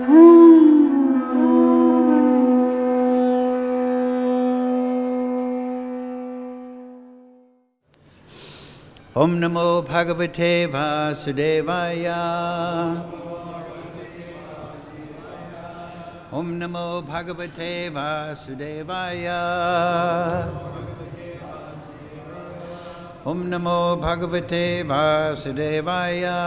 Om Namo Bhagavate Vasudevaya. Om Namo Bhagavate Vasudevaya. Om Namo Bhagavate Vasudevaya.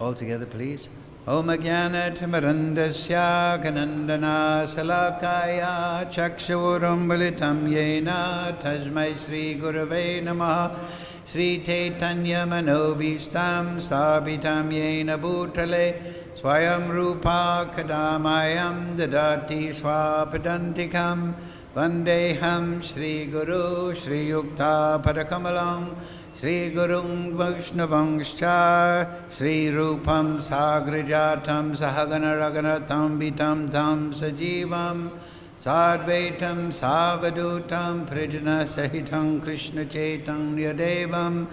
All together, please. Om Ajnana Timarandasya Kanandana Salakaya Chakshuram Valitam Yena Tajmai Sri Gurave Namaha Sri Chaitanya Manobhistam Sthapitam Yena Bhutale Swayam Rupa Kadamayam Dadati Swapadantikam Vandeham Sri Guru Sri Yukta Padakamalam Sri Gurung Vaishnavangscha Sri Rupam Sagrajatam Sahagana Raganatam Vitam Tam Sajivam Sadvaitam Savadutam Prijana Sahitam Krishna Chaitanya Devam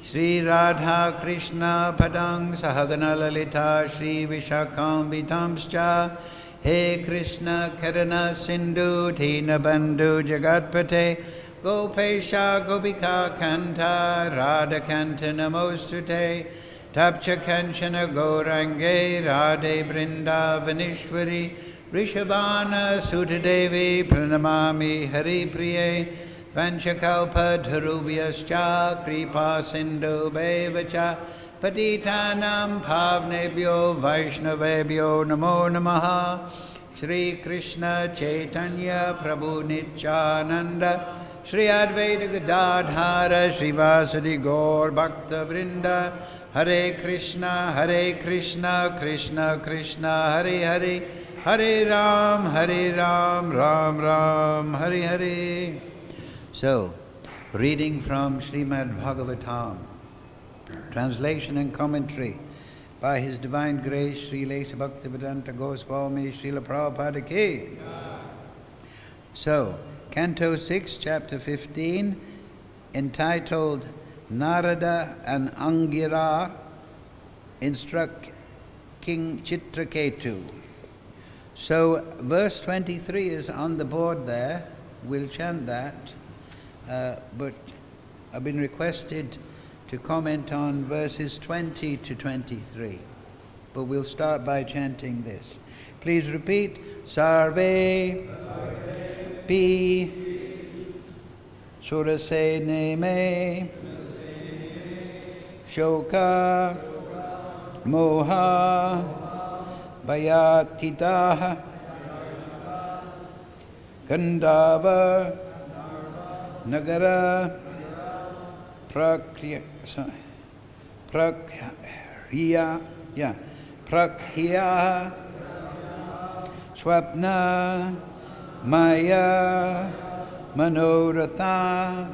Sri Radha Krishna Padang Sahagana Lalita Sri Vishakam Vitamscha He Krishna Karana Sindhu Dina Bandhu Jagatpate Gopesha Gopika Kanta Radha Kanta Namostute Tapcha Kanchana Gaurange Radhe Vrindavanishwari Rishabhana Sutadevi Pranamami Hari Priye Vanchakalpa Dharubhyascha Kripa Sindhu Bevacha Patitanam Bhavnebhyo Vaishnavebhyo Namo Namaha Shri Krishna Chaitanya Prabhu Nityananda Shri Advaita Gadadhara Shri Vasadi Gaur Bhakta Vrinda Hare Krishna Krishna Krishna Hare Hare Hare Ram Ram Ram Hare Hare. So, reading from Srimad Bhagavatam, translation and commentary by His Divine Grace Sri Lesa Bhaktivedanta Goswami Srila Prabhupada Ki. So, Canto 6, Chapter 15, entitled Narada and Angira instruct King Chitraketu. So, verse 23 is on the board there. We'll chant that. But I've been requested to comment on verses 20 to 23. But we'll start by chanting this. Please repeat. Sarve Pi Surase Neme Shoka Moha Bhayatitaha Gandhava Nagara Prakhya Swapna Maya Manoratha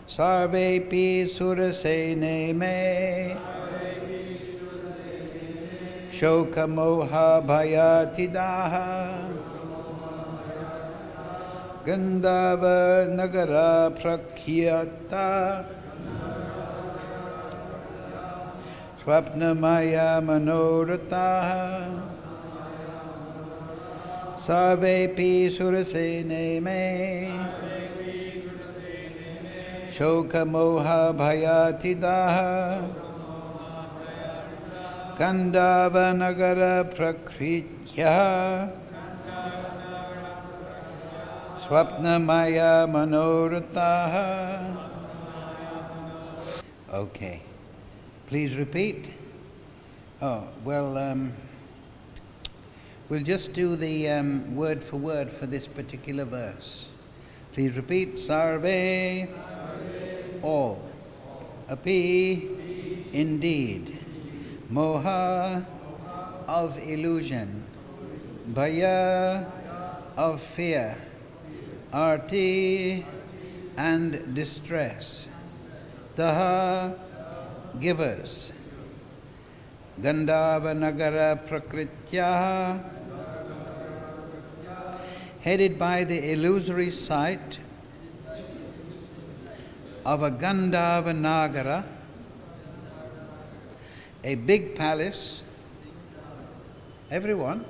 Sarvepi Surasene Me Shoka Moha Bhayatidaha Gandhava Nagara Prakhyata Swapna Maya Manoratha Sarvepi Surasene Me Shoka Moha Bhayatidaha Gandhava Nagara Prakritya Swapna Maya Manoratha. Okay. Please repeat. Oh, well, we'll just do the word for word for this particular verse. Please repeat. Sarve, all. Api, indeed. Moha, of illusion. Bhaya, of fear. Arti, and distress. Taha, givers. Gandhava Nagara Prakritya, headed by the illusory sight of a Gandhava Nagara, a big palace. Everyone,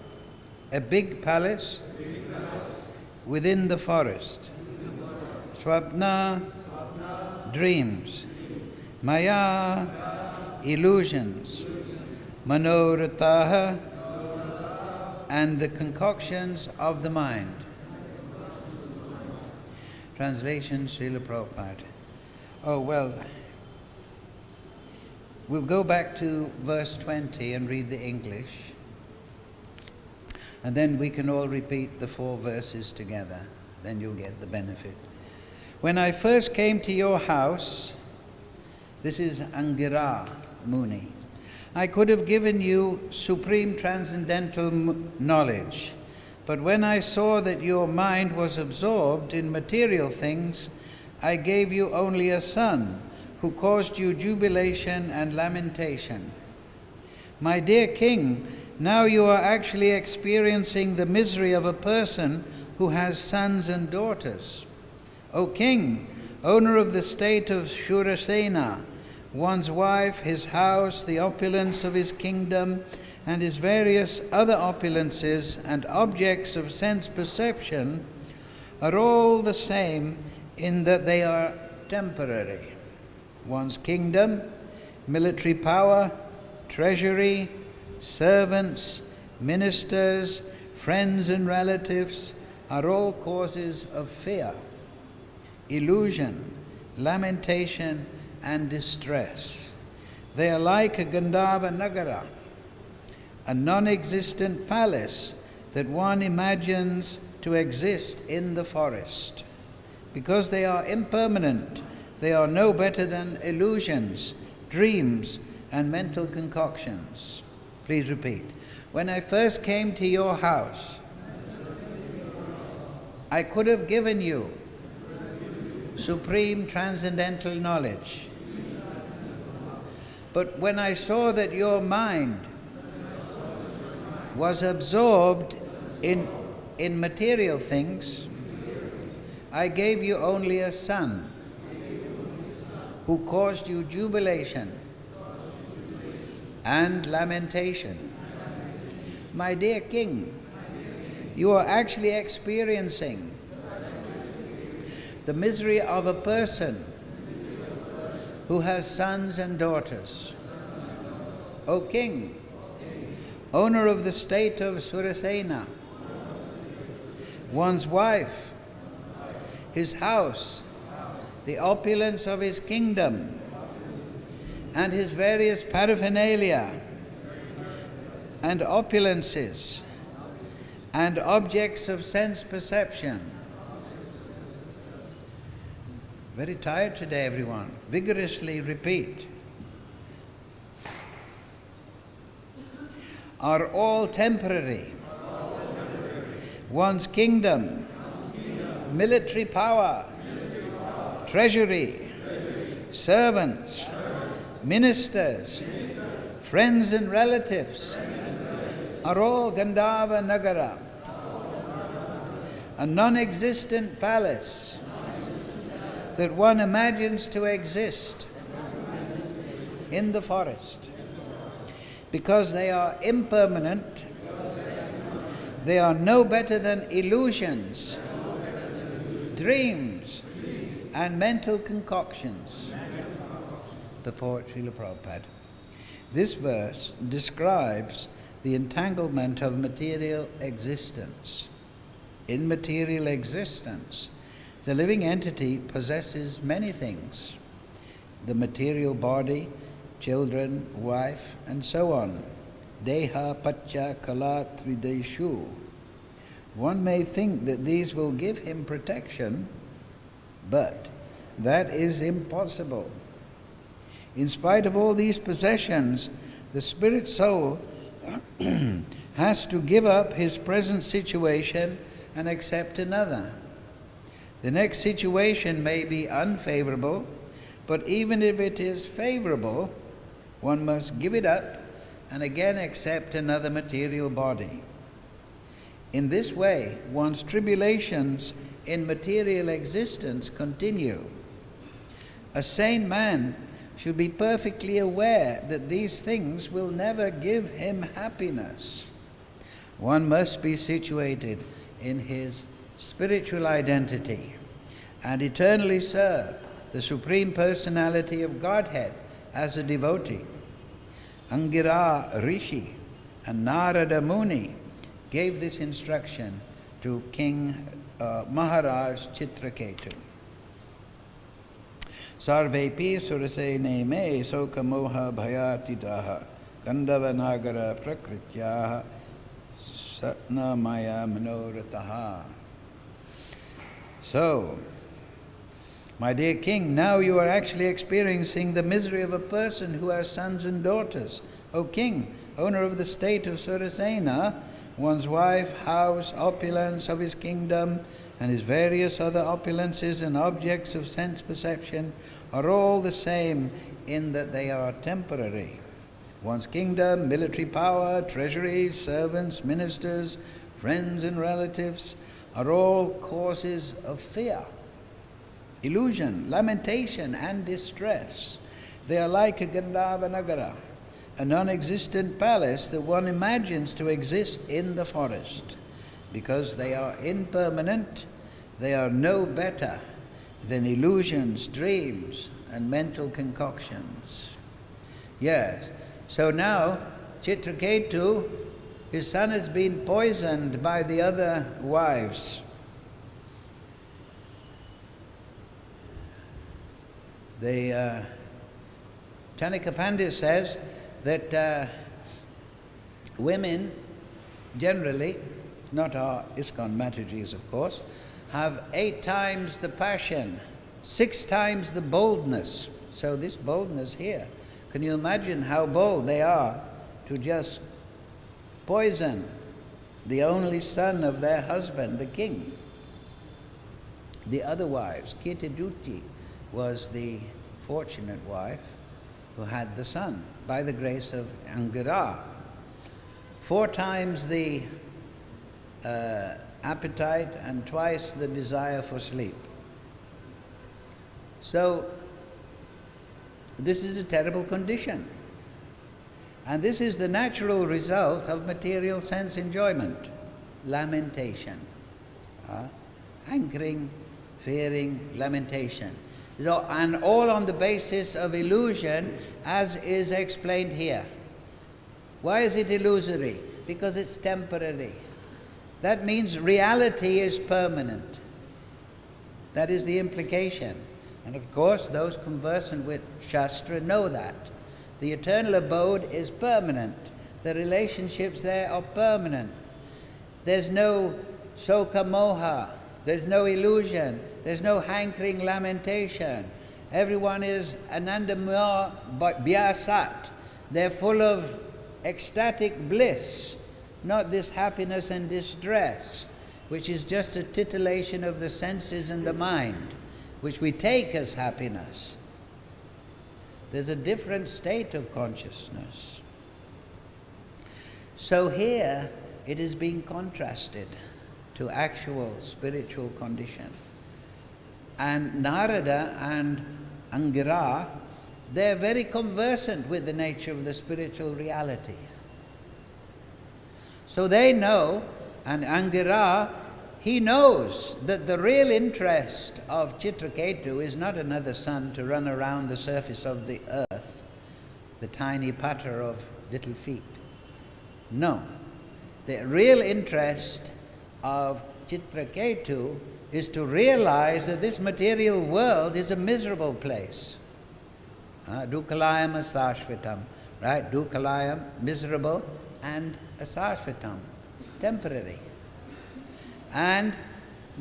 a big palace within the forest. Swapna, dreams. Maya, illusions. Manorathaha, and the concoctions of the mind. Translation, Srila Prabhupada. Oh, well, we'll go back to verse 20 and read the English. And then we can all repeat the 4 verses together. Then you'll get the benefit. When I first came to your house, this is Angira Muni, I could have given you supreme transcendental knowledge. But when I saw that your mind was absorbed in material things, I gave you only a son who caused you jubilation and lamentation. My dear king, now you are actually experiencing the misery of a person who has sons and daughters. O king, owner of the state of Shurasena, one's wife, his house, the opulence of his kingdom, and his various other opulences and objects of sense perception are all the same in that they are temporary. One's kingdom, military power, treasury, servants, ministers, friends and relatives are all causes of fear, illusion, lamentation, and distress. They are like a Gandhava Nagara, a non-existent palace that one imagines to exist in the forest. Because they are impermanent, they are no better than illusions, dreams, and mental concoctions. Please repeat. When I first came to your house, I could have given you supreme transcendental knowledge. But when I saw that your mind was absorbed in material things, I gave you only a son who caused you jubilation and lamentation. My dear king, you are actually experiencing the misery of a person who has sons and daughters. O king, owner of the state of Surasena, one's wife, his house, the opulence of his kingdom, and his various paraphernalia and opulences and objects of sense perception. Very tired today, everyone. Vigorously repeat. Are all temporary. One's kingdom, military power, treasury, servants, ministers, friends and relatives are all Gandhava Nagara, a non-existent palace that one imagines to exist in the forest. Because they are impermanent, they are no better than illusions, dreams, and mental concoctions. Purport, Srila Prabhupada. This verse describes the entanglement of material existence. In material existence, the living entity possesses many things: the material body, children, wife, and so on. Deha pacha kala trideshu. One may think that these will give him protection, but that is impossible. In spite of all these possessions, the spirit soul has to give up his present situation and accept another. The next situation may be unfavorable, but even if it is favorable, one must give it up and again accept another material body. In this way, one's tribulations in material existence continue. A sane man should be perfectly aware that these things will never give him happiness. One must be situated in his spiritual identity and eternally serve the Supreme Personality of Godhead as a devotee. Angira Rishi and Narada Muni gave this instruction to King Maharaj Chitraketu. Sarvepi surasene me sokamoha bhayatidaha kandavanagara prakrityaha satnamaya manorataha. So, my dear king, now you are actually experiencing the misery of a person who has sons and daughters. O king, owner of the state of Surasena, one's wife, house, opulence of his kingdom, and his various other opulences and objects of sense perception are all the same in that they are temporary. One's kingdom, military power, treasuries, servants, ministers, friends and relatives are all causes of fear, illusion, lamentation and distress. They are like a Vrindavan, a non-existent palace that one imagines to exist in the forest. Because they are impermanent, they are no better than illusions, dreams, and mental concoctions. Yes, so now Chitraketu, his son has been poisoned by the other wives. The Chanika Pandit says that women generally, not our ISKCON Matajis of course, have 8 times the passion, 6 times the boldness. So this boldness here, can you imagine how bold they are to just poison the only son of their husband, the king? The other wives, Kirtijuti was the fortunate wife who had the son by the grace of Angira. 4 times the appetite and twice the desire for sleep. So this is a terrible condition. And this is the natural result of material sense enjoyment, lamentation, anchoring, fearing, lamentation. So, and all on the basis of illusion, as is explained here. Why is it illusory? Because it's temporary. That means reality is permanent. That is the implication. And of course, those conversant with Shastra know that. The eternal abode is permanent. The relationships there are permanent. There's no soka moha. There's no illusion. There's no hankering lamentation. Everyone is anandamaya bhyasat. They're full of ecstatic bliss, not this happiness and distress, which is just a titillation of the senses and the mind, which we take as happiness. There's a different state of consciousness. So here it is being contrasted to actual spiritual condition. And Narada and Angira, they're very conversant with the nature of the spiritual reality. So they know, and Angira, he knows that the real interest of Chitraketu is not another son to run around the surface of the earth, the tiny patter of little feet. No. The real interest of Chitraketu is to realize that this material world is a miserable place. Dukalayam asashvatam, right? Dukalayam, miserable, and asashvatam, temporary. And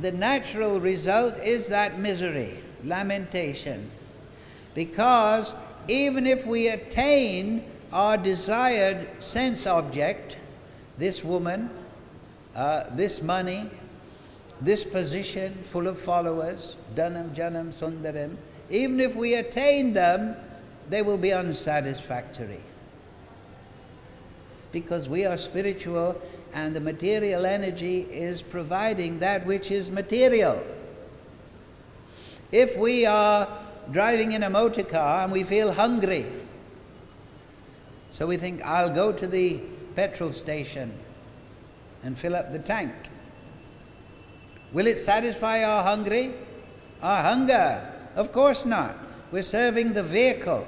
the natural result is that misery, lamentation. Because even if we attain our desired sense object, this woman, this money, this position full of followers, dhanam, janam, sundaram, even if we attain them, they will be unsatisfactory. Because we are spiritual and the material energy is providing that which is material. If we are driving in a motor car and we feel hungry. So we think, I'll go to the petrol station and fill up the tank. Will it satisfy our hunger? Of course not. We're serving the vehicle.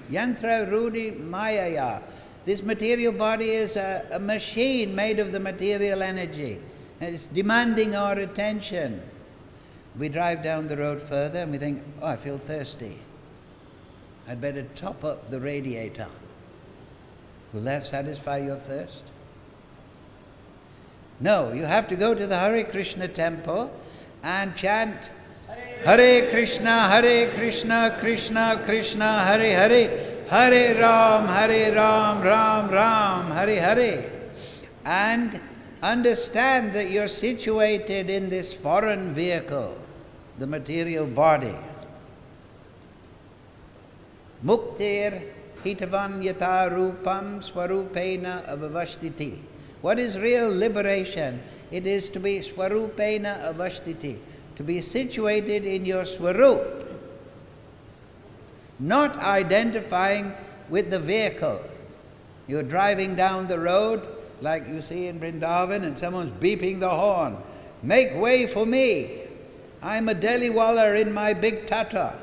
Yantra Rudi Mayaya. This material body is a machine made of the material energy. It's demanding our attention. We drive down the road further and we think, oh, I feel thirsty. I'd better top up the radiator. Will that satisfy your thirst? No, you have to go to the Hare Krishna temple and chant Hare Krishna, Krishna Krishna, Hare Hare, Hare Ram, Ram Ram, Hare Hare. And understand that you're situated in this foreign vehicle, the material body. Muktir hitavan yata rupam swarupena avavashtiti. What is real liberation? It is to be swarupena avashtiti, to be situated in your swarup, not identifying with the vehicle. You're driving down the road, like you see in Vrindavan, and someone's beeping the horn. Make way for me. I'm a Delhiwala in my big Tata.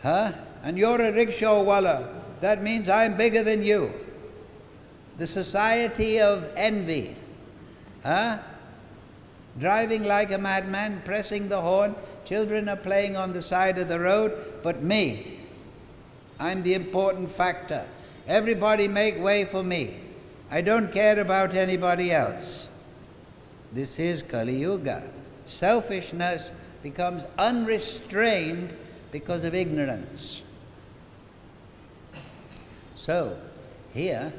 And you're a rickshawwala. That means I'm bigger than you. The society of envy. Driving like a madman, pressing the horn. Children are playing on the side of the road, but me. I'm the important factor. Everybody make way for me. I don't care about anybody else. This is Kali Yuga. Selfishness becomes unrestrained because of ignorance. So, here,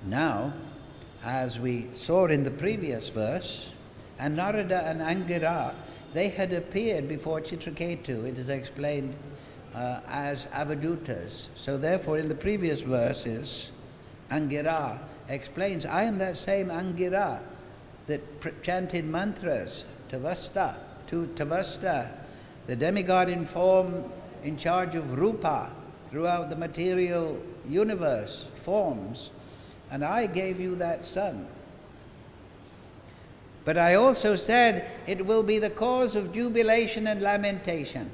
now, as we saw in the previous verse, and Narada and Angira, they had appeared before Chitraketu. It is explained as avadutas. So therefore, in the previous verses, Angira explains, I am that same Angira that chanted mantras, Tavasta, the demigod in form in charge of Rupa throughout the material universe, forms. And I gave you that son. But I also said it will be the cause of jubilation and lamentation.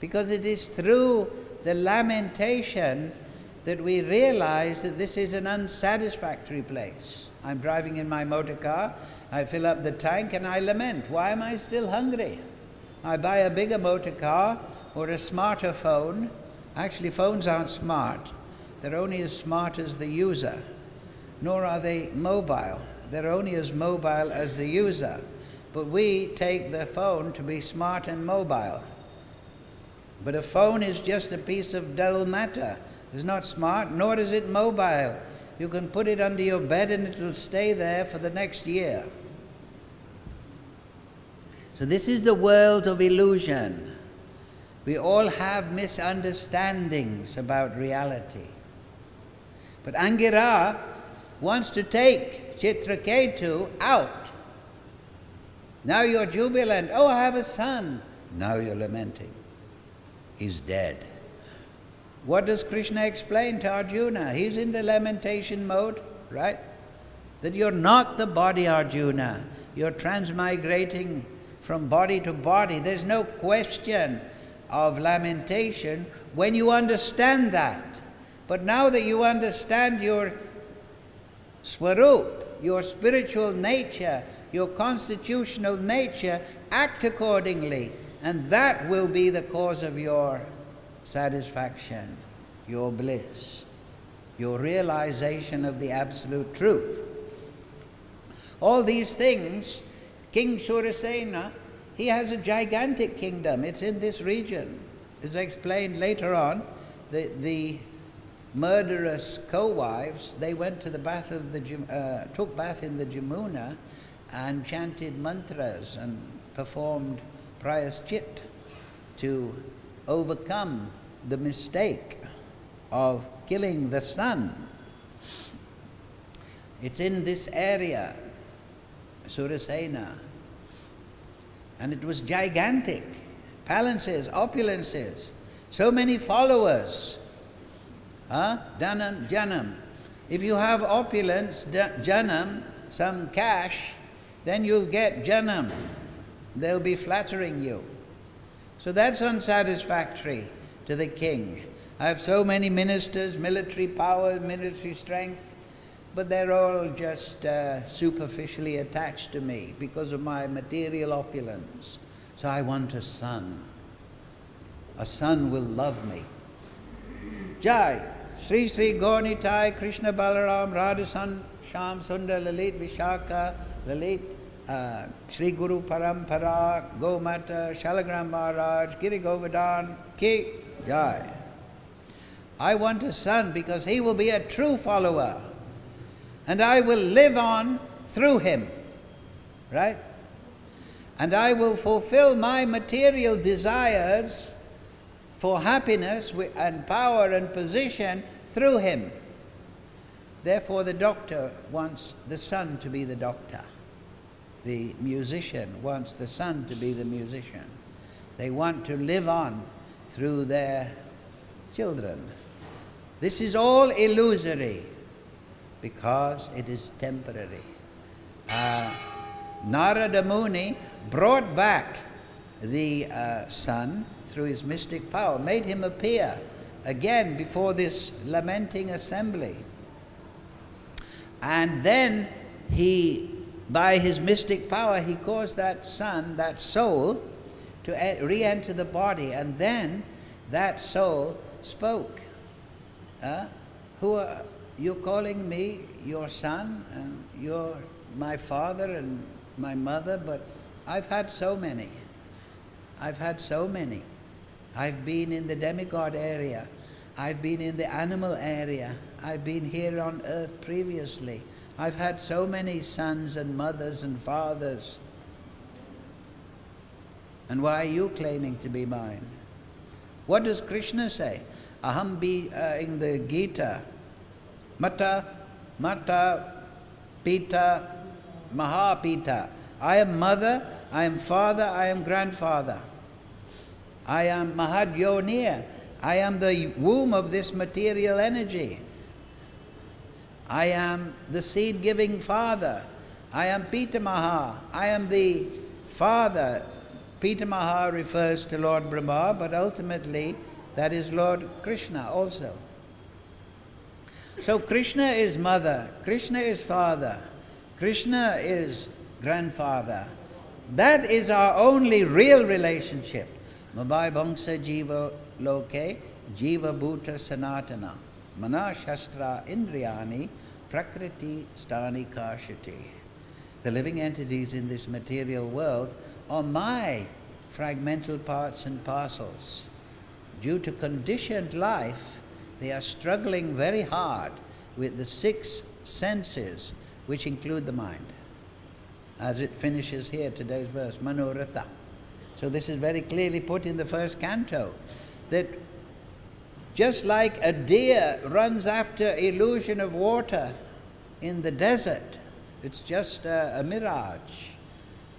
Because it is through the lamentation that we realize that this is an unsatisfactory place. I'm driving in my motor car, I fill up the tank and I lament. Why am I still hungry? I buy a bigger motor car or a smarter phone. Actually, phones aren't smart. They're only as smart as the user. Nor are they mobile. They're only as mobile as the user. But we take the phone to be smart and mobile. But a phone is just a piece of dull matter. It's not smart, nor is it mobile. You can put it under your bed and it will stay there for the next year. So this is the world of illusion. We all have misunderstandings about reality. But Angira wants to take Chitraketu out. Now you're jubilant. Oh, I have a son. Now you're lamenting. He's dead. What does Krishna explain to Arjuna? He's in the lamentation mode, right? That you're not the body, Arjuna. You're transmigrating from body to body. There's no question of lamentation when you understand that. But now that you understand your swarup, your spiritual nature, your constitutional nature, act accordingly, and that will be the cause of your satisfaction, your bliss, your realization of the absolute truth. All these things, King Surasena, he has a gigantic kingdom. It's in this region. It's explained later on. The murderous co-wives, they went to the bath of took bath in the Jamuna and chanted mantras and performed prayaschit to overcome the mistake of killing the son. It's in this area, Surasena. And it was gigantic. Palaces, opulences, so many followers. Dhanam, janam. If you have opulence, janam, some cash, then you'll get janam. They'll be flattering you. So that's unsatisfactory to the king. I have so many ministers, military power, military strength, but they're all just superficially attached to me because of my material opulence. So I want a son. A son will love me. Jai, Sri Sri Gaurnitai, Krishna Balaram, Radha Sham Sundar Lalit Vishaka, Lalit, Sri Guru Parampara, Gomata, Shalagram Maharaj, Giri Govardhan, Ki Jai. I want a son because he will be a true follower. And I will live on through him. Right? And I will fulfill my material desires for happiness and power and position through him. Therefore the doctor wants the son to be the doctor. The musician wants the son to be the musician. They want to live on through their children. This is all illusory because it is temporary. Narada Muni brought back the son through his mystic power, made him appear again before this lamenting assembly. And then he, by his mystic power, he caused that son, that soul, to re-enter the body. And then that soul spoke. Who are you calling me your son? And you're my father and my mother, but I've had so many. I've had so many. I've been in the demigod area. I've been in the animal area. I've been here on earth previously. I've had so many sons and mothers and fathers. And why are you claiming to be mine? What does Krishna say? Aham in the Gita, Mata, Pita, Mahapita. I am mother, I am father, I am grandfather. I am Mahad Yonir. I am the womb of this material energy. I am the seed-giving father. I am Pitamaha. I am the father. Pitamaha refers to Lord Brahma, but ultimately that is Lord Krishna also. So Krishna is mother, Krishna is father, Krishna is grandfather. That is our only real relationship. Mabai Bangsa Jiva Loke, Jiva Bhuta Sanatana, Mana Shastra Indriyani, Prakriti Stani Kashati. The living entities in this material world are my fragmental parts and parcels. Due to conditioned life, they are struggling very hard with the 6 senses, which include the mind. As it finishes here, today's verse, Manorata. So this is very clearly put in the first canto, that just like a deer runs after illusion of water in the desert, it's just a mirage,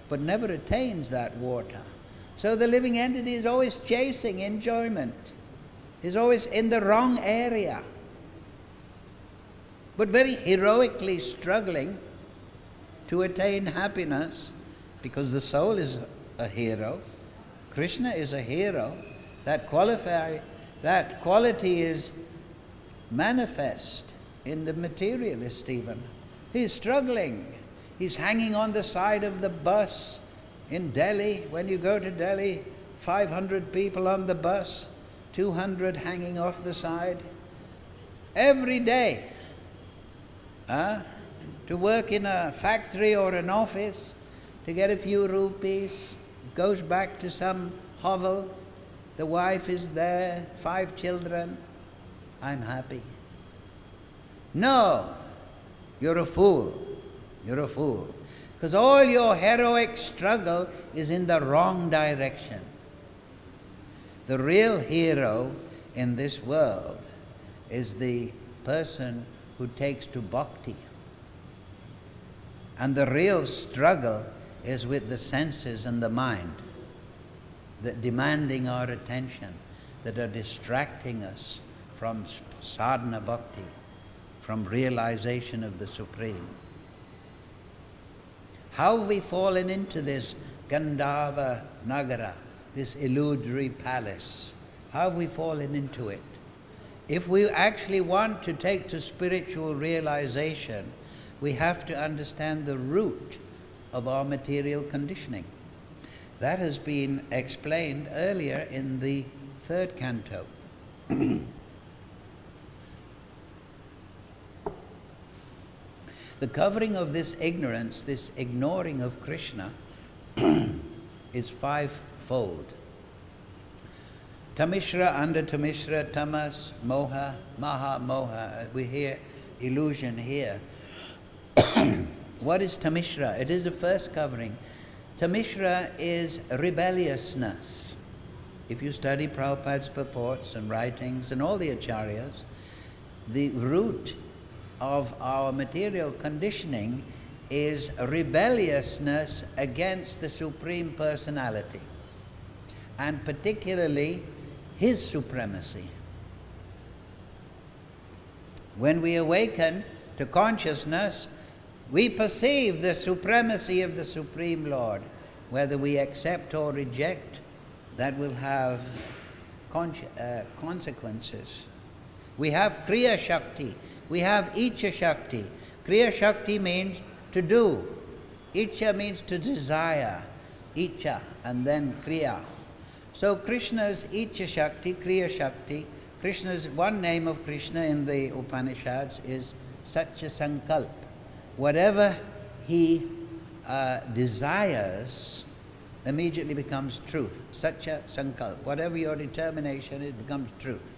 but never attains that water. So the living entity is always chasing enjoyment, is always in the wrong area, but very heroically struggling to attain happiness, because the soul is a hero. Krishna is a hero. That quality is manifest in the materialist even. He's struggling. He's hanging on the side of the bus in Delhi. When you go to Delhi, 500 people on the bus, 200 hanging off the side. Every day. To work in a factory or an office, to get a few rupees, goes back to some hovel, the wife is there, 5 children, I'm happy. No, you're a fool. You're a fool. Because all your heroic struggle is in the wrong direction. The real hero in this world is the person who takes to bhakti. And the real struggle is with the senses and the mind that demanding our attention, that are distracting us from sadhana bhakti, from realization of the Supreme. How have we fallen into this Gandhava Nagara, this illusory palace? How have we fallen into it? If we actually want to take to spiritual realization, we have to understand the root of our material conditioning. That has been explained earlier in the 3rd canto. The covering of this ignorance, this ignoring of Krishna, is 5-fold. Tamishra, under Tamishra, tamas, moha, maha, moha. We hear illusion here. What is Tamishra? It is the first covering. Tamishra is rebelliousness. If you study Prabhupada's purports and writings and all the acharyas, the root of our material conditioning is rebelliousness against the Supreme Personality, and particularly His supremacy. When we awaken to consciousness, we perceive the supremacy of the Supreme Lord. Whether we accept or reject, that will have consequences. We have Kriya Shakti, we have Icha Shakti. Kriya Shakti means to do. Icha means to desire. Icha and then Kriya. So Krishna's Icha Shakti, Kriya Shakti, Krishna's one name of Krishna in the Upanishads is Satya Sankalp. Whatever he desires immediately becomes truth. Satya Sankalp. Whatever your determination, it becomes truth.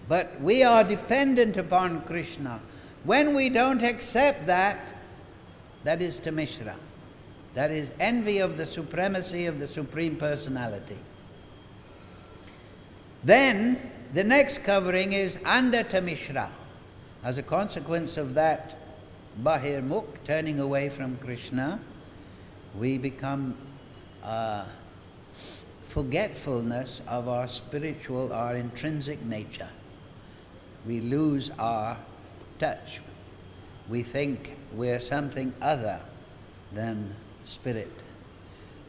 But we are dependent upon Krishna. When we don't accept that, that is Tamishra. That is envy of the supremacy of the Supreme Personality. Then, the next covering is under Tamishra. As a consequence of that Bahirmukh, turning away from Krishna, we become forgetfulness of our spiritual, our intrinsic nature. We lose our touch. We think we're something other than spirit.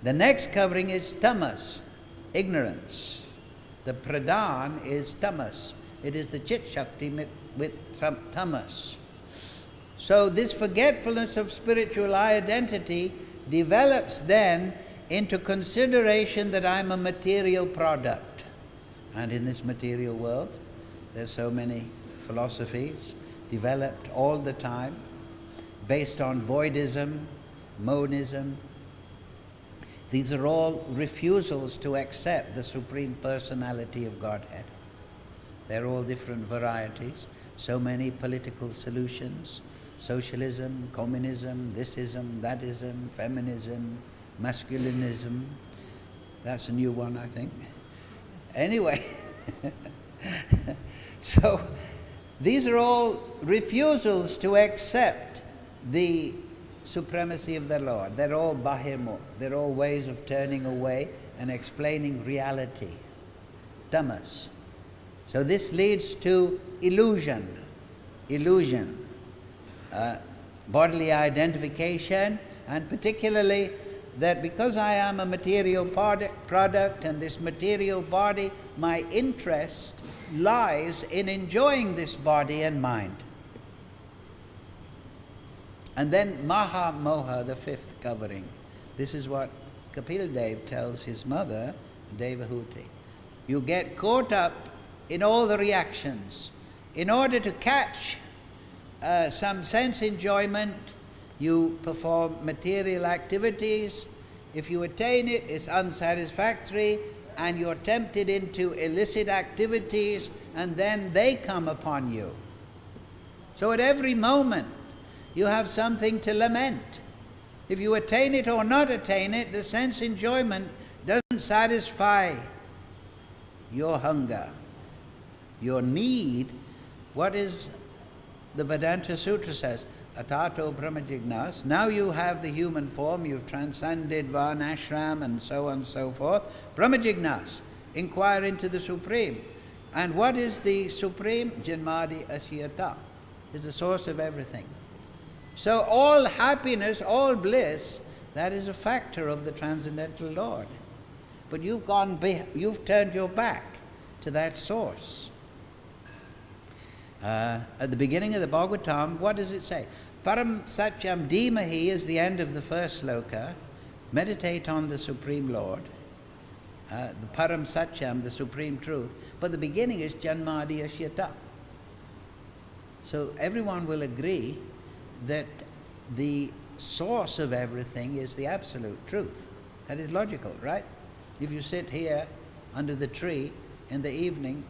The next covering is tamas, ignorance. The pradhan is tamas. It is the chit shakti with tamas. So this forgetfulness of spiritual identity develops then into consideration that I'm a material product. And in this material world, there's so many philosophies developed all the time based on voidism, monism. These are all refusals to accept the Supreme Personality of Godhead. They're all different varieties, so many political solutions, socialism, communism, thisism, thatism, feminism, masculinism. That's a new one, I think. Anyway, so these are all refusals to accept the supremacy of the Lord. They're all bahirmukh. They're all ways of turning away and explaining reality. Tamas. So this leads to illusion. Bodily identification, and particularly that because I am a material product and this material body, my interest lies in enjoying this body and mind. And then Maha Moha, the 5th covering. This is what Kapil Dev tells his mother, Devahuti. You get caught up in all the reactions. In order to catch some sense enjoyment, you perform material activities. If you attain it, it's unsatisfactory, and you're tempted into illicit activities, and then they come upon you. So at every moment, you have something to lament. If you attain it or not attain it, the sense enjoyment doesn't satisfy your hunger, your need. What is the Vedanta Sutra says? Atato Brahmajignas. Now you have the human form, you've transcended Varnashram and so on and so forth. Brahmajignas, inquire into the Supreme. And what is the Supreme? Janmadi Asyata, is the source of everything. So all happiness, all bliss, that is a factor of the Transcendental Lord. But you've turned your back to that source. At the beginning of the Bhagavatam, what does it say? Param Satyam Dhimahi is the end of the first sloka. Meditate on the Supreme Lord. The Param Satyam, the Supreme Truth. But the beginning is Janmadi Asyata. So everyone will agree that the source of everything is the absolute truth. That is logical, right? If you sit here under the tree in the evening,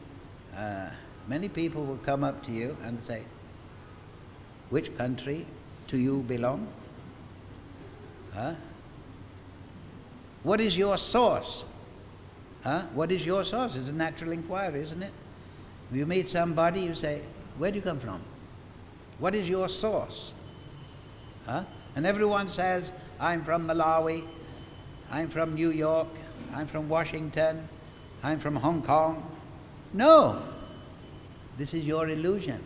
many people will come up to you and say, which country to you belong? What is your source? What is your source? It's a natural inquiry, isn't it? If you meet somebody, you say, where do you come from? What is your source? And everyone says, I'm from Malawi, I'm from New York, I'm from Washington, I'm from Hong Kong. No, this is your illusion.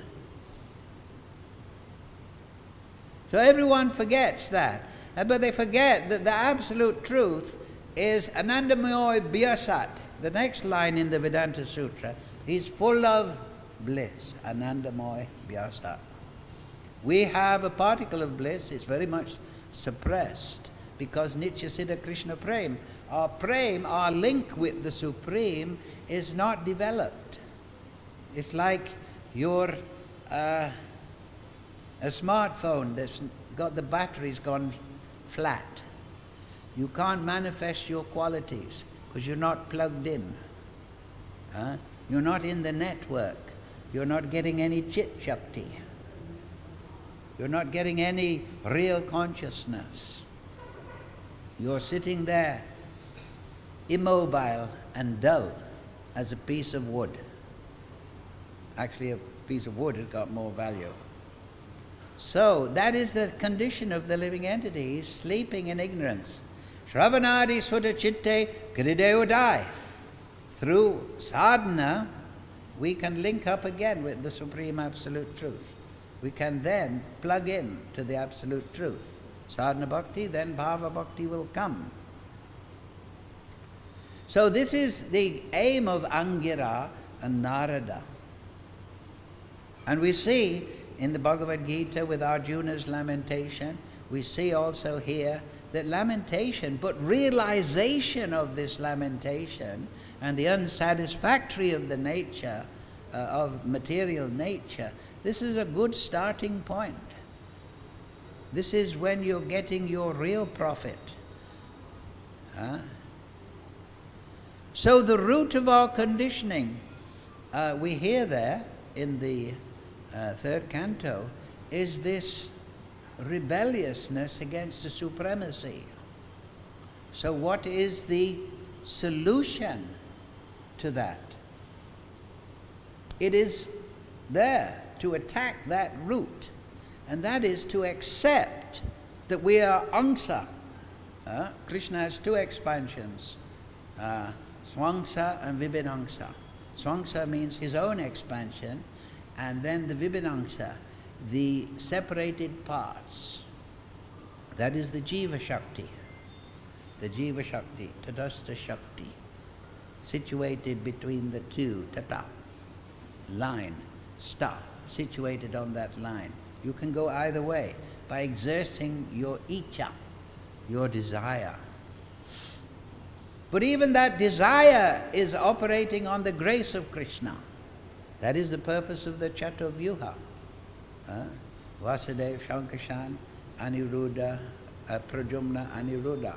So everyone forgets that. But they forget that the absolute truth is Anandamoy Byasat. The next line in the Vedanta Sutra is full of bliss. Anandamoy Byasat. We have a particle of bliss, it's very much suppressed because Nitya Siddha Krishna Prem. Our Prem, our link with the Supreme, is not developed. It's like your a smartphone that's got the batteries gone flat. You can't manifest your qualities because you're not plugged in. You're not in the network. You're not getting any chit shakti. You're not getting any real consciousness. You're sitting there immobile and dull as a piece of wood. Actually, a piece of wood has got more value. So that is the condition of the living entity. He's sleeping in ignorance. Shravanadi sutta chitte kridayodai. Through sadhana, we can link up again with the Supreme Absolute Truth. We can then plug in to the Absolute Truth. Sadhana bhakti, then bhava bhakti will come. So this is the aim of Angira and Narada. And we see in the Bhagavad-Gita with Arjuna's lamentation, we see also here that lamentation, but realization of this lamentation and the unsatisfactory of the nature, of material nature, this is a good starting point. This is when you're getting your real profit. So the root of our conditioning, we hear there in the third canto, is this rebelliousness against the supremacy. So what is the solution to that? It is there to attack that root, and that is to accept that we are angsa. Krishna has two expansions, swangsa and vibhinangsa. Swangsa means his own expansion, and then the vibhinangsa, the separated parts. That is the Jiva Shakti. The Jiva Shakti, Tadastha Shakti, situated between the two, Tata, line, sta, situated on that line. You can go either way by exerting your icha, your desire. But even that desire is operating on the grace of Krishna. That is the purpose of the Chatuvyuha. Vasudeva, Shankashan, Aniruddha, Pradyumna, Aniruddha.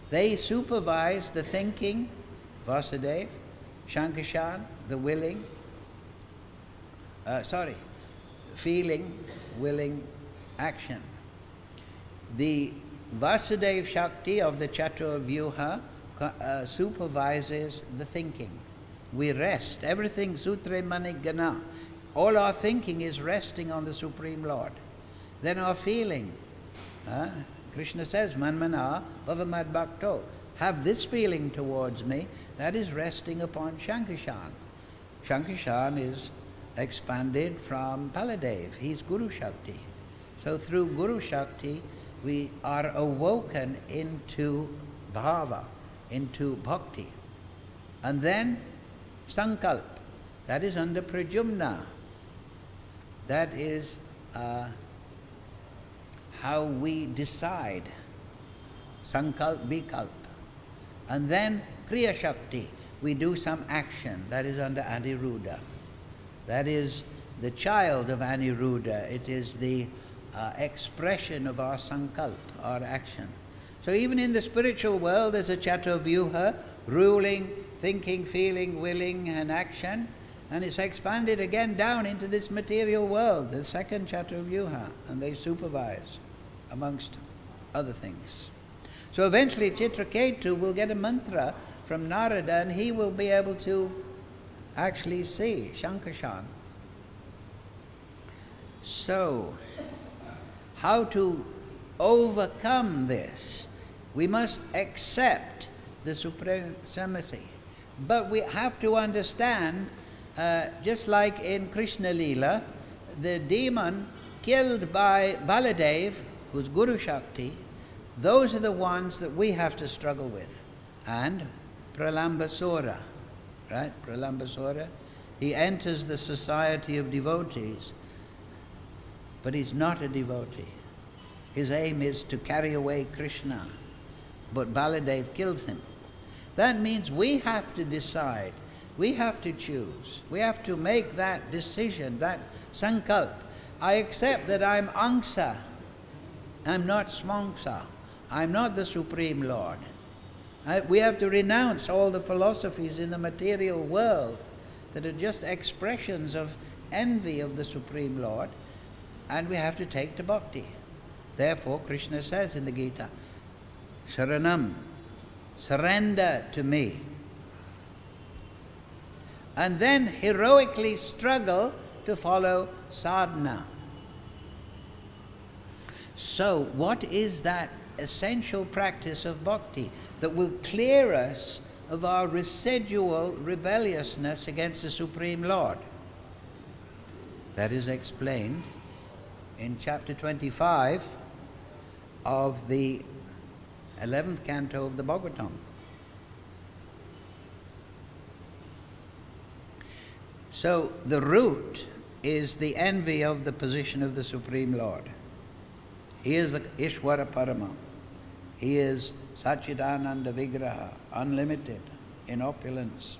They supervise the thinking, Vasudeva, Shankashan, the willing, feeling, willing, action. The Vasudeva Shakti of the Chatuvyuha supervises the thinking. We rest. Everything, Sutre Mani Gana. All our thinking is resting on the Supreme Lord. then our feeling. Krishna says, Manmana bhavamad bhakto. Have this feeling towards me, that is resting upon Shankashan. Shankashan is expanded from Baladev. He's Guru Shakti. So through Guru Shakti, we are awoken into bhava, into bhakti. And then sankalp, that is under prajumna. That is how we decide. Sankalp, vikalp. And then kriya shakti, we do some action. That is under aniruddha. That is the child of aniruddha. It is the expression of our sankalp, our action. So even in the spiritual world, there's a chatuvyuha, ruling, thinking, feeling, willing, and action. And it's expanded again down into this material world, the second chatuvyuha, and they supervise, amongst other things. So eventually Chitraketu will get a mantra from Narada, and he will be able to actually see Shankashan. So, how to overcome this? We must accept the supremacy. But we have to understand, just like in Krishna Leela, the demon killed by Baladev, who's Guru Shakti, those are the ones that we have to struggle with. And Pralambasura, right? Pralambasura, he enters the society of devotees, but he's not a devotee. His aim is to carry away Krishna, but Baladev kills him. That means we have to decide, we have to choose, we have to make that decision, that sankalp. I accept that I'm Angsa, I'm not Smangsa, I'm not the Supreme Lord. We have to renounce all the philosophies in the material world that are just expressions of envy of the Supreme Lord, and we have to take to bhakti. Therefore, Krishna says in the Gita, Sharanam, surrender to me. And then heroically struggle to follow sadhana. So, what is that essential practice of bhakti that will clear us of our residual rebelliousness against the Supreme Lord? That is explained in chapter 25 of the 11th canto of the Bhagavatam. So the root is the envy of the position of the Supreme Lord. He is the Ishvara Parama. He is Satchidananda Vigraha, unlimited in opulence.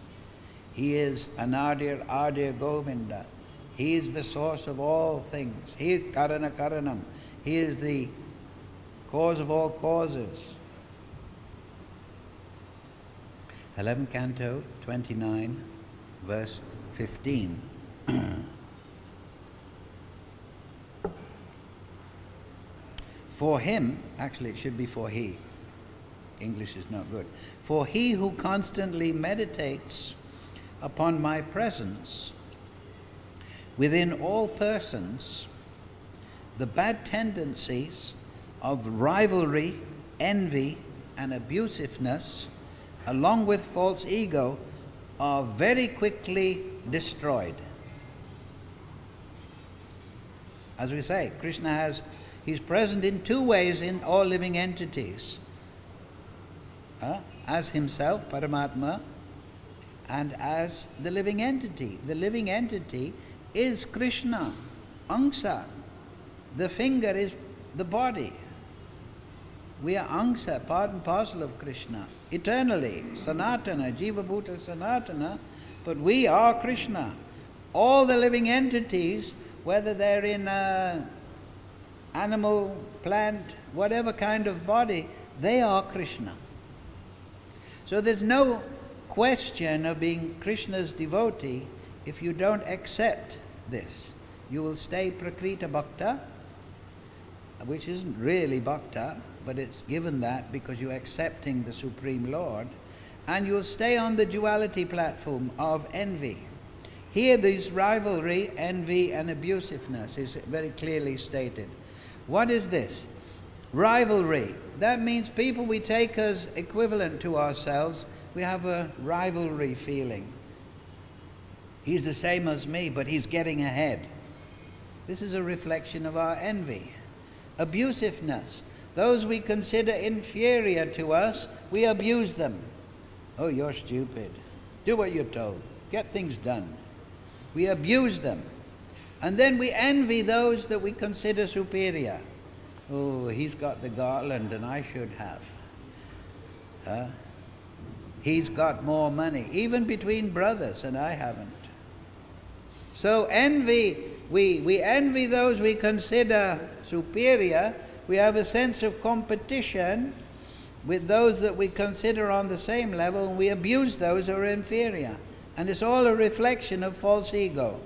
He is Anadir Adir Govinda. He is the source of all things. He is Karana Karanam. He is the cause of all causes. 11th canto, 29, verse 15. For him, actually it should be for he. English is not good. For he who constantly meditates upon my presence within all persons, the bad tendencies of rivalry, envy, and abusiveness, along with false ego, are very quickly destroyed. As we say, Krishna he's present in two ways in all living entities. As himself, Paramatma, and as the living entity. The living entity is Krishna, Angsa. The finger is the body. We are Angsa, part and parcel of Krishna, eternally, Sanatana, Jiva Bhuta Sanatana, but we are Krishna. All the living entities, whether they're in animal, plant, whatever kind of body, they are Krishna. So there's no question of being Krishna's devotee if you don't accept this. You will stay Prakrita Bhakta, which isn't really Bhakta, but it's given that because you're accepting the Supreme Lord, and you'll stay on the duality platform of envy. Here this rivalry, envy and abusiveness is very clearly stated. What is this? Rivalry. That means people we take as equivalent to ourselves, we have a rivalry feeling. He's the same as me, but he's getting ahead. This is a reflection of our envy. Abusiveness. Those we consider inferior to us, we abuse them. Oh, you're stupid. Do what you're told. Get things done. We abuse them. And then we envy those that we consider superior. Oh, he's got the garland and I should have. He's got more money, even between brothers, and I haven't. So envy, we envy those we consider superior. We have a sense of competition with those that we consider on the same level, and we abuse those who are inferior. And it's all a reflection of false ego.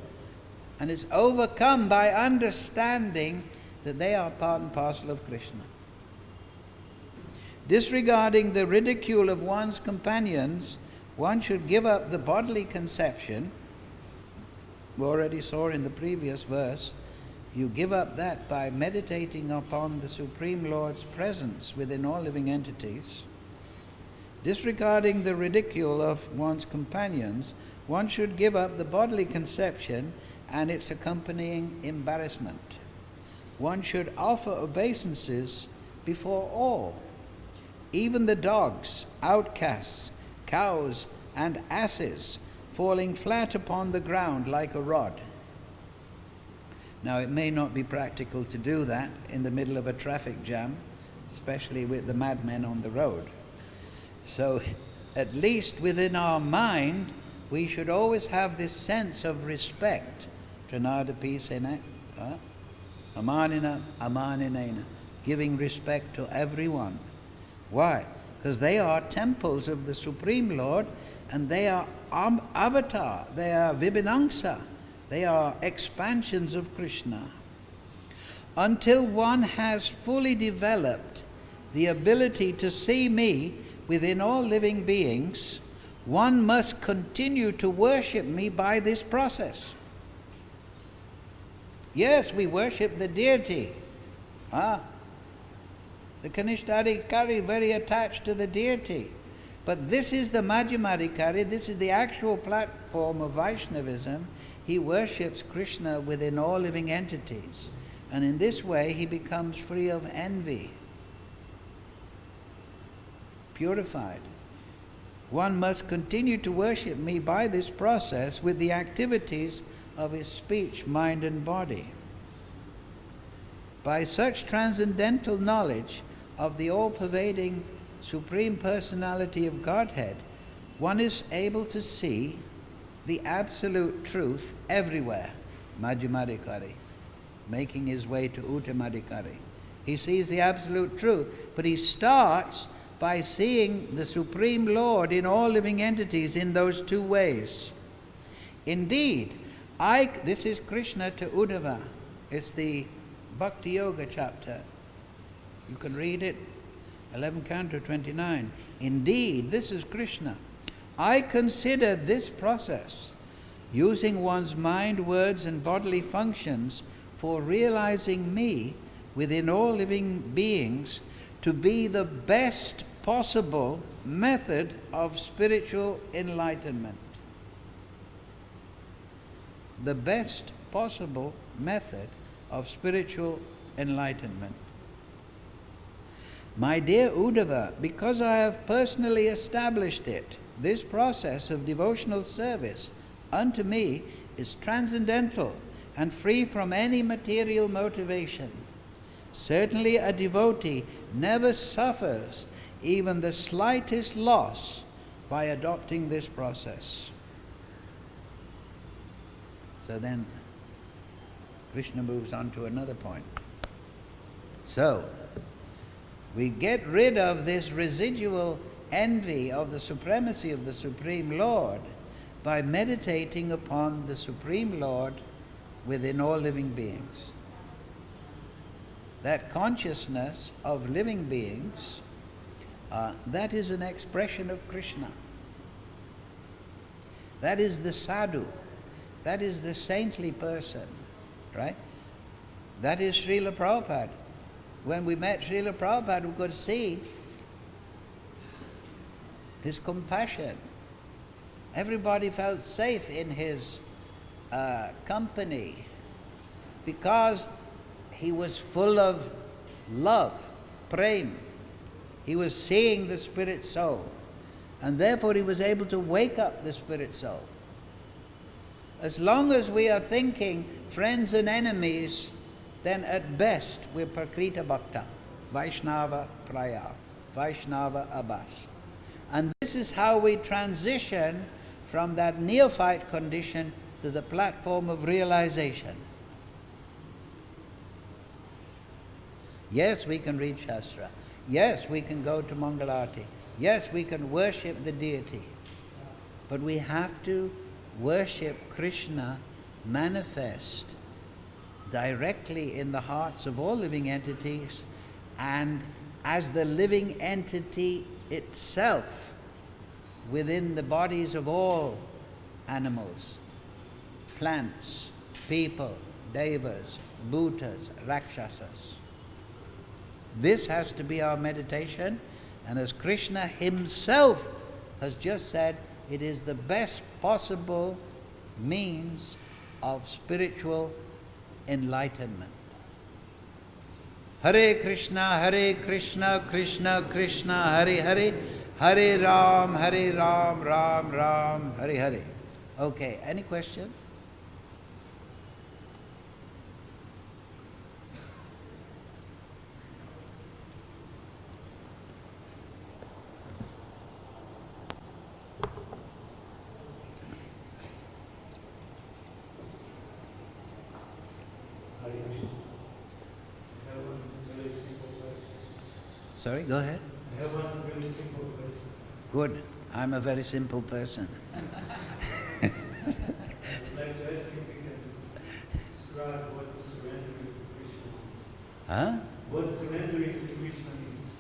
And it's overcome by understanding that they are part and parcel of Krishna. Disregarding the ridicule of one's companions, one should give up the bodily conception. We already saw in the previous verse, you give up that by meditating upon the Supreme Lord's presence within all living entities. Disregarding the ridicule of one's companions, one should give up the bodily conception and its accompanying embarrassment. One should offer obeisances before all, even the dogs, outcasts, cows, and asses, falling flat upon the ground like a rod. Now, it may not be practical to do that in the middle of a traffic jam, especially with the madmen on the road. So, at least within our mind, we should always have this sense of respect. Tranadapi sena, amanina, amaninena, giving respect to everyone. Why? Because they are temples of the Supreme Lord, and they are avatar, they are vibhinangsa, they are expansions of Krishna. Until one has fully developed the ability to see me within all living beings, one must continue to worship me by this process. Yes, we worship the deity. The Kanishthadikari very attached to the deity. But this is the Madhyamadikari, this is the actual platform of Vaishnavism. He worships Krishna within all living entities. And in this way he becomes free of envy, purified. One must continue to worship me by this process with the activities of his speech, mind and body. By such transcendental knowledge of the all-pervading Supreme Personality of Godhead, one is able to see the absolute truth everywhere. Madhyamadikari, making his way to Uttamadikari. He sees the absolute truth, but he starts by seeing the Supreme Lord in all living entities in those two ways. Indeed, this is Krishna to Uddhava. It's the bhakti-yoga chapter. You can read it, 11 canto 29. Indeed, this is Krishna. I consider this process, using one's mind, words and bodily functions for realizing me within all living beings, to be the best possible method of spiritual enlightenment. The best possible method of spiritual enlightenment. My dear Uddhava, because I have personally established it, this process of devotional service unto me is transcendental and free from any material motivation. Certainly a devotee never suffers even the slightest loss by adopting this process. So then Krishna moves on to another point. So, we get rid of this residual envy of the supremacy of the Supreme Lord by meditating upon the Supreme Lord within all living beings. That consciousness of living beings, that is an expression of Krishna. That is the sadhu. That is the saintly person, right? That is Srila Prabhupada. When we met Srila Prabhupada, we could see his compassion. Everybody felt safe in his company because he was full of love, prem. He was seeing the spirit soul, and therefore he was able to wake up the spirit soul. As long as we are thinking friends and enemies, then at best we're Prakrita Bhakta, Vaishnava Praya, Vaishnava Abhas. And this is how we transition from that neophyte condition to the platform of realization. Yes, we can read Shastra. Yes, we can go to Mangalarti. Yes, we can worship the deity. But we have to worship Krishna manifest directly in the hearts of all living entities and as the living entity itself within the bodies of all animals, plants, people, devas, bhutas, rakshasas. This has to be our meditation, and as Krishna himself has just said, it is the best possible means of spiritual enlightenment. Hare Krishna, Krishna Krishna, Hare Hare, Hare Ram, Ram Ram, Hare Hare. Okay, any question? Sorry, go ahead. I have one very simple question. Good. I'm a very simple person. I would like to ask if you can describe what surrendering to Krishna means. Huh? What surrendering to Krishna means.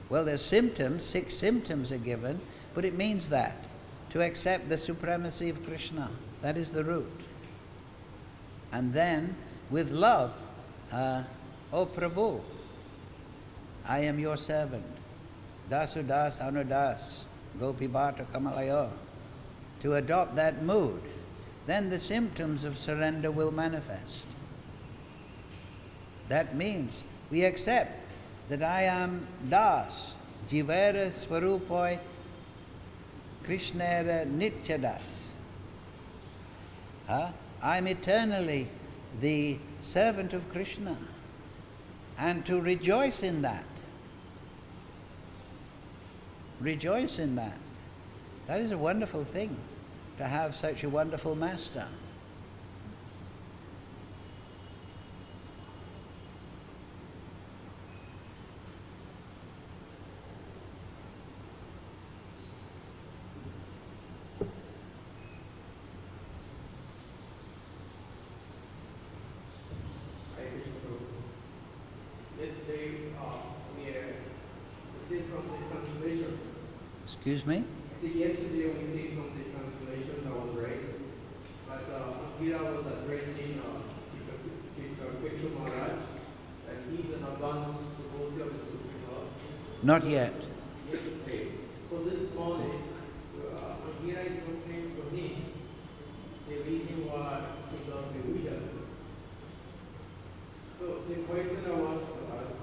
Well, there's symptoms, 6 symptoms are given, but it means that. To accept the supremacy of Krishna. That is the root. And then, with love, O Prabhu, I am your servant. Dasu das anudas, gopi bhata kamalayo. To adopt that mood, then the symptoms of surrender will manifest. That means we accept that I am das, jivera swarupoi, krishnera nityadas. I am eternally the servant of Krishna, and to rejoice in that. Rejoice in that. That is a wonderful thing, to have such a wonderful master. Yesterday, we received from the translation. Excuse me? I said yesterday we see from the translation that was right, but Akira was addressing Chitraketu Maharaj, that he's an advanced devotee of the Supreme Lord. Not yet. Yesterday. So this morning, Akira is opening for him the reason why he got the Buddha. So the question I want to ask.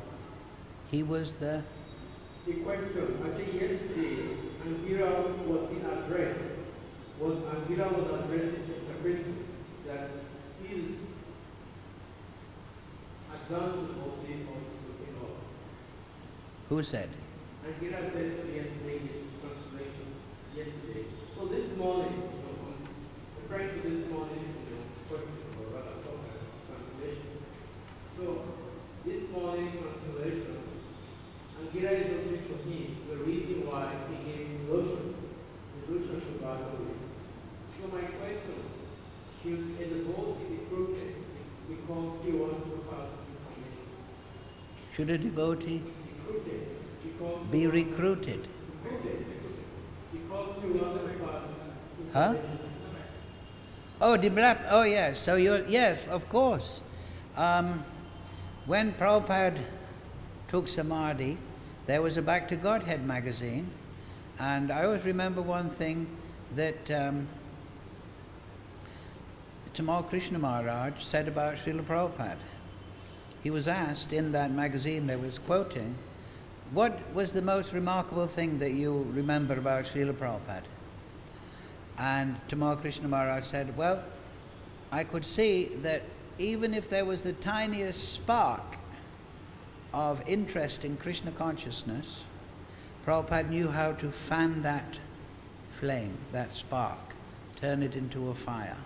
He was the question, I said yesterday, Angira was being addressed, Angira was addressed in the prison that he advanced the body of the Supreme Lord. Who said? Angira says yesterday in the translation, yesterday. So this morning, referring to this morning's question, or rather translation. So this morning's translation, Angira is opening for him the reason why he gave devotion to battle with. So my question, should a devotee be recruited because he wants to pass information? Should a devotee Be recruited because be recruited? Because he wants to pass Huh? information. Oh, yes. So yes, of course. When Prabhupada took Samadhi, there was a Back to Godhead magazine, and I always remember one thing that Tamal Krishna Maharaj said about Srila Prabhupada. He was asked in that magazine, they was quoting, what was the most remarkable thing that you remember about Srila Prabhupada? And Tamal Krishna Maharaj said, well, I could see that even if there was the tiniest spark of interest in Krishna consciousness, Prabhupada knew how to fan that flame, that spark, turn it into a fire.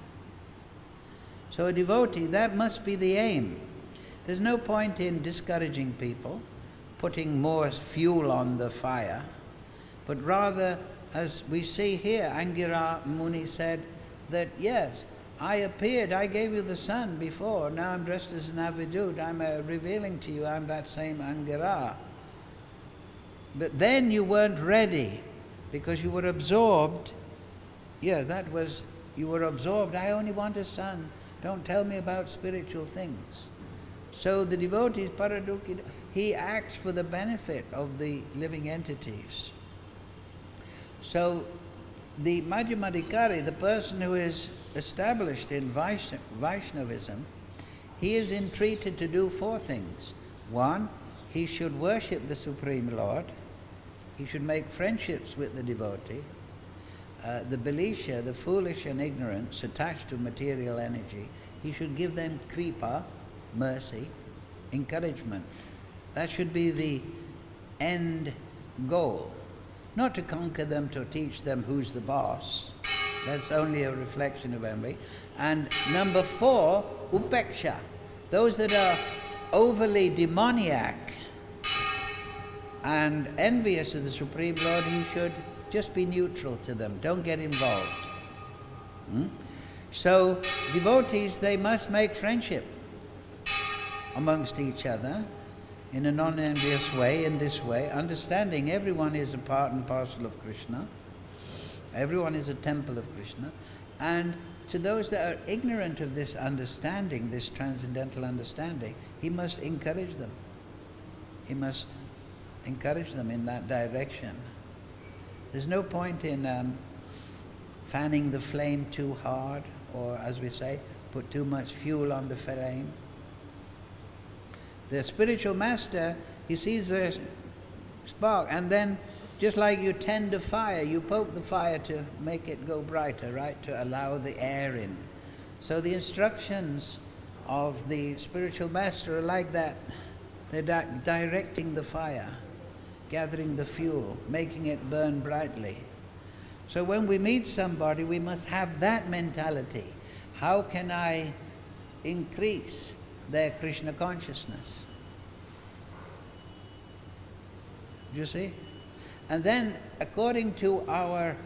So a devotee, that must be the aim. There's no point in discouraging people, putting more fuel on the fire, but rather, as we see here, Angira Muni said that, yes, I appeared, I gave you the sun before, now I'm dressed as an avidut, I'm revealing to you I'm that same Angira. But then you weren't ready, because you were absorbed. Yeah, that was, you were absorbed, I only want a sun, don't tell me about spiritual things. So the devotee, Paradukhi, he acts for the benefit of the living entities. So the Madhyamadikari, the person who is established in Vaishnavism, he is entreated to do 4 things. 1, he should worship the Supreme Lord. He should make friendships with the devotee. The Belisha, the foolish and ignorance attached to material energy, he should give them kripa, mercy, encouragement. That should be the end goal. Not to conquer them, to teach them who's the boss. That's only a reflection of envy. And number 4, upeksha. Those that are overly demoniac and envious of the Supreme Lord, he should just be neutral to them. Don't get involved. So devotees, they must make friendship amongst each other in a non-envious way, in this way, understanding everyone is a part and parcel of Krishna. Everyone is a temple of Krishna. And to those that are ignorant of this understanding, this transcendental understanding, he must encourage them. He must encourage them in that direction. There's no point in fanning the flame too hard, or as we say, put too much fuel on the flame. The spiritual master, he sees the spark, and then just like you tend a fire, you poke the fire to make it go brighter, right? To allow the air in. So the instructions of the spiritual master are like that. They're directing the fire, gathering the fuel, making it burn brightly. So when we meet somebody, we must have that mentality. How can I increase their Krishna consciousness? Do you see? And then, according to our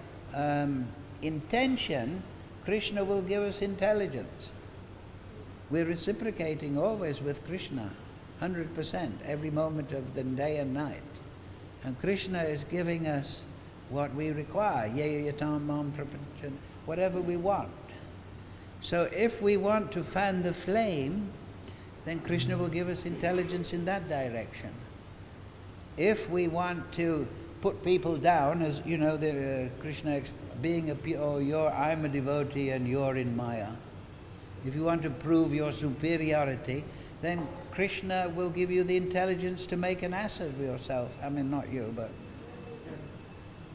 intention, Krishna will give us intelligence. We're reciprocating always with Krishna, 100%, every moment of the day and night. And Krishna is giving us what we require, whatever we want. So if we want to fan the flame, then Krishna will give us intelligence in that direction. If we want to put people down, as you know, Krishna being I'm a devotee and you're in Maya. If you want to prove your superiority, then Krishna will give you the intelligence to make an ass of yourself. I mean, not you, but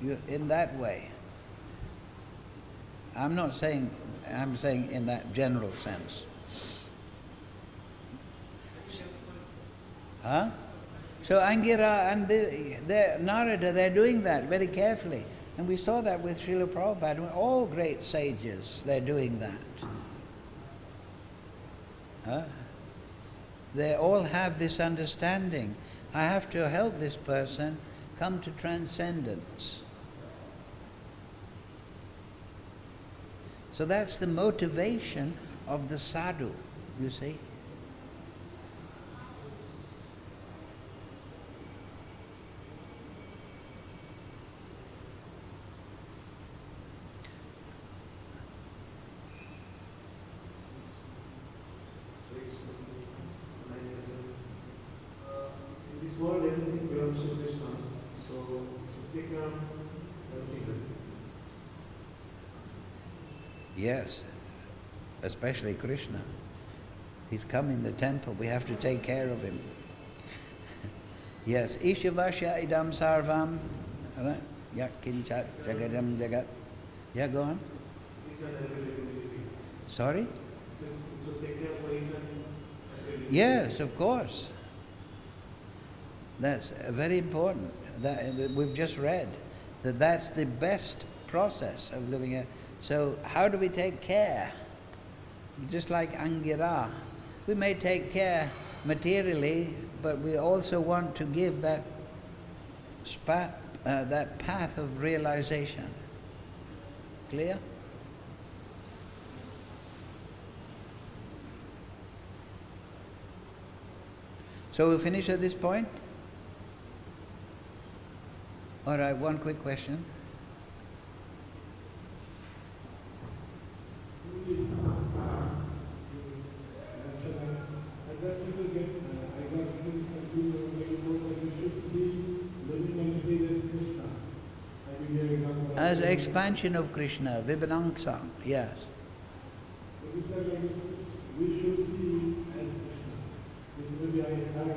you, in that way. I'm saying in that general sense. Huh? So Angira and Narada, they're doing that very carefully. And we saw that with Srila Prabhupada. All great sages, they're doing that. They all have this understanding. I have to help this person come to transcendence. So that's the motivation of the sadhu, you see. In this world comes to Krishna, so take care of everything. Yes, especially Krishna. He's come in the temple, we have to take care of him. Yes, Ishavasya idam sarvam, right? Yakinchat jagadam jagat. Yeah, go on. Sorry? So take care for each and Yes, of course. That's very important. That we've just read that that's the best process of living it. So how do we take care? Just like Angira, we may take care materially, but we also want to give that that path of realization. Clear? So we'll finish at this point? All right, one quick question. As expansion of Krishna, Vibhanangsam, yes. We should see as Krishna. This will be our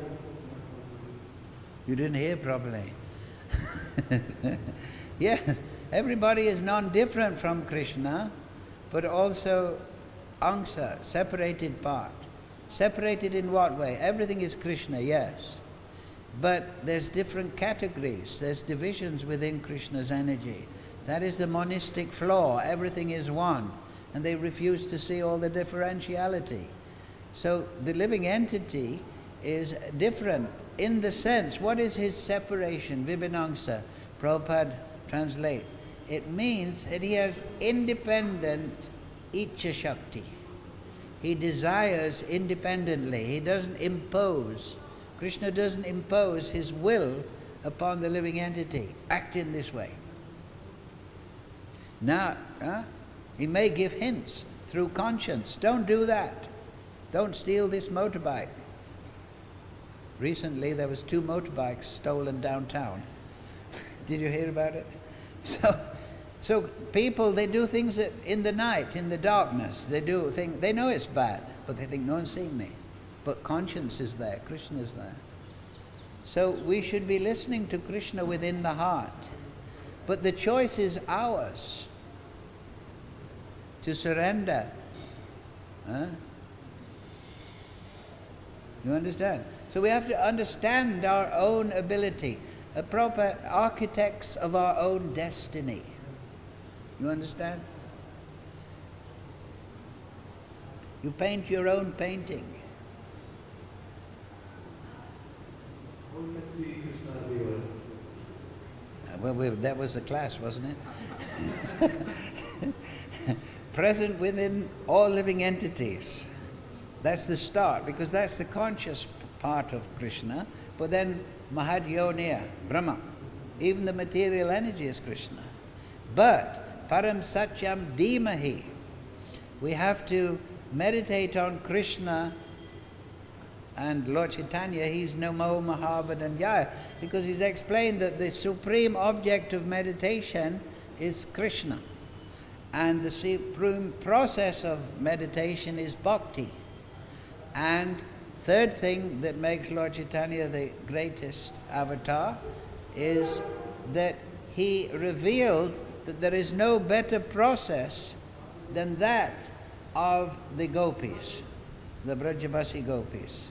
You didn't hear properly. Yes, everybody is non-different from Krishna, but also angsa, separated part. Separated in what way? Everything is Krishna, yes. But there's different categories, there's divisions within Krishna's energy. That is the monistic flaw, everything is one. And they refuse to see all the differentiality. So the living entity is different in the sense, what is his separation? Vibhinangsa, Prabhupada translate. It means that he has independent Ichcha Shakti. He desires independently. He doesn't impose. Krishna doesn't impose his will upon the living entity. Act in this way. Now, he may give hints through conscience. Don't do that. Don't steal this motorbike. Recently there was 2 motorbikes stolen downtown. Did you hear about it? So people, they do things that in the night, in the darkness, they do things, they know it's bad, but they think no one's seeing me. But conscience is there, Krishna is there. So we should be listening to Krishna within the heart. But the choice is ours to surrender. You understand? So we have to understand our own ability, a proper architects of our own destiny. You understand? You paint your own painting. How can see Krishna everywhere? Well, that was the class, wasn't it? Present within all living entities. That's the start, because that's the conscious part of Krishna. But then Mahadyoniya, Brahma, even the material energy is Krishna. But Param Satyam Dhimahi, we have to meditate on Krishna and Lord Chaitanya. He's Namo Mahavadanyaya, because he's explained that the supreme object of meditation is Krishna. And the supreme process of meditation is bhakti. And third thing that makes Lord Chaitanya the greatest avatar is that he revealed that there is no better process than that of the gopis, the Brajabasi gopis.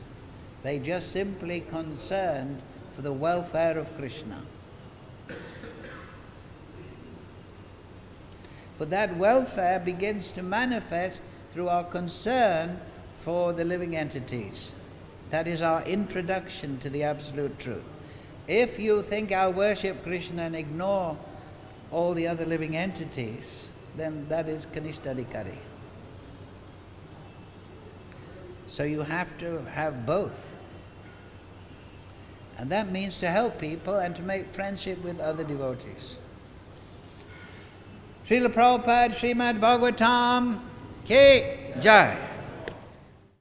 They just simply concerned for the welfare of Krishna. But that welfare begins to manifest through our concern for the living entities. That is our introduction to the absolute truth. If you think I'll worship Krishna and ignore all the other living entities, then that is Kanishtadikari. So you have to have both. And that means to help people and to make friendship with other devotees. Srila Prabhupada, Srimad Bhagavatam, Ki Jai.